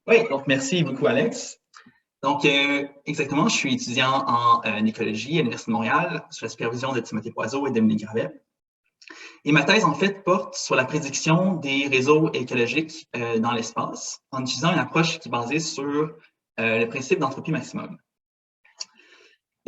Oui, donc merci beaucoup, Alex. Donc, exactement, je suis étudiant en écologie à l'Université de Montréal sous la supervision de Timothée Poiseau et Dominique Gravel. Et ma thèse, en fait, porte sur la prédiction des réseaux écologiques dans l'espace en utilisant une approche qui est basée sur le principe d'entropie maximum.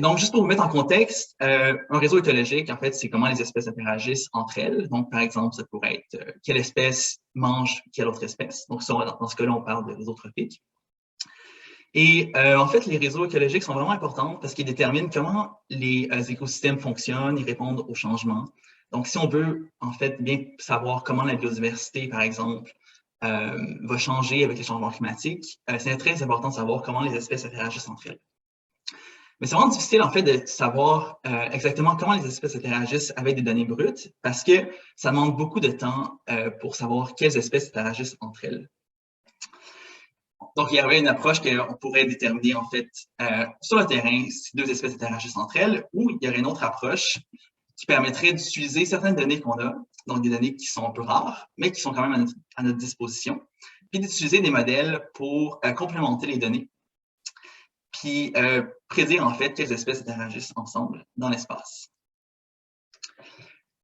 Et donc, juste pour vous mettre en contexte, un réseau écologique, en fait, c'est comment les espèces interagissent entre elles. Donc, par exemple, ça pourrait être quelle espèce mange quelle autre espèce. Donc, dans ce cas-là, on parle de réseau trophique. Et en fait, les réseaux écologiques sont vraiment importants parce qu'ils déterminent comment les écosystèmes fonctionnent et répondent aux changements. Donc, si on veut, en fait, bien savoir comment la biodiversité, par exemple, va changer avec les changements climatiques, c'est très important de savoir comment les espèces interagissent entre elles. Mais c'est vraiment difficile, en fait, de savoir exactement comment les espèces interagissent avec des données brutes parce que ça demande beaucoup de temps pour savoir quelles espèces interagissent entre elles. Donc, il y avait une approche qu'on pourrait déterminer, en fait, sur le terrain, si deux espèces interagissent entre elles, ou il y aurait une autre approche qui permettrait d'utiliser certaines données qu'on a, donc des données qui sont un peu rares, mais qui sont quand même à notre disposition, puis d'utiliser des modèles pour complémenter les données, puis prédire, en fait, quelles espèces interagissent ensemble dans l'espace.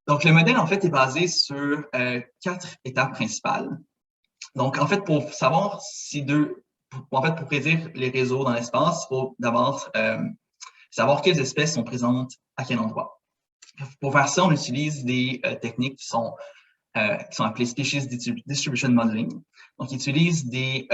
Donc, le modèle, en fait, est basé sur 4 étapes principales. Donc, en fait, pour savoir si pour prédire les réseaux dans l'espace, il faut d'abord savoir quelles espèces sont présentes à quel endroit. Pour faire ça, on utilise des techniques qui sont appelées Species Distribution Modeling. Donc, ils utilisent des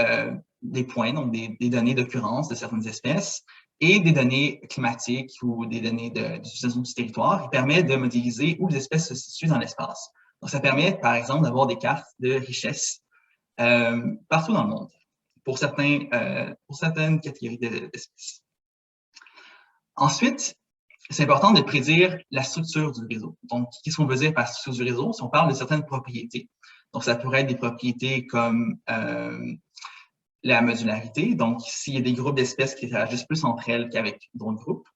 points, donc des données d'occurrence de certaines espèces et des données climatiques ou des données d'utilisation du territoire qui permettent de modéliser où les espèces se situent dans l'espace. Donc, ça permet, par exemple, d'avoir des cartes de richesse partout dans le monde, pour certaines catégories d'espèces. Ensuite, c'est important de prédire la structure du réseau. Donc, qu'est-ce qu'on veut dire par structure du réseau? Si on parle de certaines propriétés. Donc, ça pourrait être des propriétés comme la modularité. Donc, s'il y a des groupes d'espèces qui interagissent plus entre elles qu'avec d'autres groupes.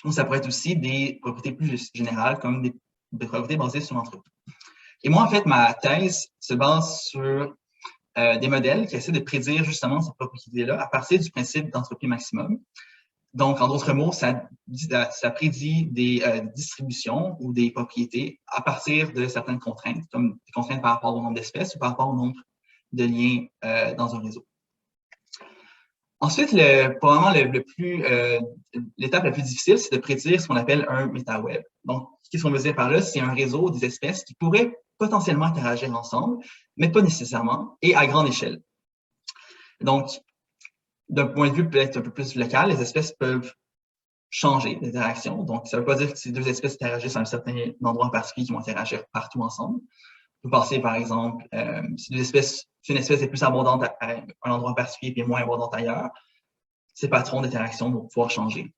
Ou ça pourrait être aussi des propriétés plus générales, comme des propriétés basées sur l'entropie. Et moi, en fait, ma thèse se base sur des modèles qui essaient de prédire justement ces propriétés-là à partir du principe d'entropie maximum. Donc, en d'autres mots, ça prédit des distributions ou des propriétés à partir de certaines contraintes, comme des contraintes par rapport au nombre d'espèces ou par rapport au nombre de liens dans un réseau. Ensuite, probablement l'étape la plus difficile, c'est de prédire ce qu'on appelle un métaweb. Donc, qu'est-ce qu'on veut dire par là? C'est un réseau des espèces qui pourraient potentiellement interagir ensemble, mais pas nécessairement, et à grande échelle. Donc, d'un point de vue peut-être un peu plus local, les espèces peuvent changer d'interaction. Donc, ça ne veut pas dire que si deux espèces interagissent à un certain endroit en particulier, qu'ils vont interagir partout ensemble. On peut penser, par exemple, si une espèce est plus abondante à un endroit particulier et moins abondante ailleurs, ces patrons d'interaction vont pouvoir changer.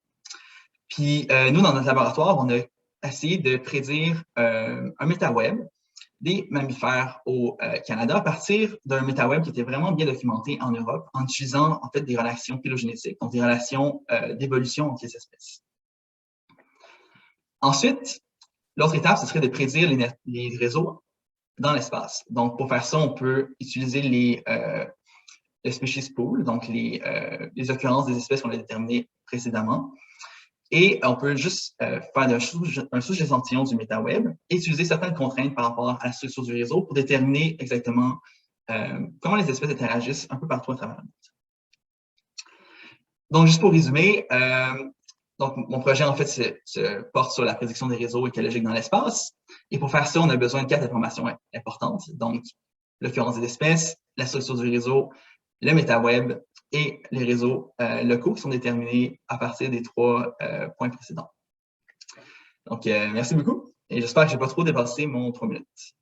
Puis, nous, dans notre laboratoire, on a essayé de prédire un métaweb des mammifères au Canada à partir d'un métaweb qui était vraiment bien documenté en Europe en utilisant en fait des relations phylogénétiques, donc des relations d'évolution entre les espèces. Ensuite, l'autre étape, ce serait de prédire les réseaux dans l'espace. Donc, pour faire ça, on peut utiliser le species pool, donc les occurrences des espèces qu'on a déterminées précédemment. Et on peut juste faire un sous-échantillon du métaweb et utiliser certaines contraintes par rapport à la structure du réseau pour déterminer exactement comment les espèces interagissent un peu partout à travers le monde. Donc, juste pour résumer, donc mon projet, en fait, se porte sur la prédiction des réseaux écologiques dans l'espace. Et pour faire ça, on a besoin de 4 informations importantes. Donc, l'occurrence des espèces, la structure du réseau, le métaweb et les réseaux locaux qui sont déterminés à partir des 3 points précédents. Donc, merci beaucoup et j'espère que je n'ai pas trop dépassé mon 3 minutes.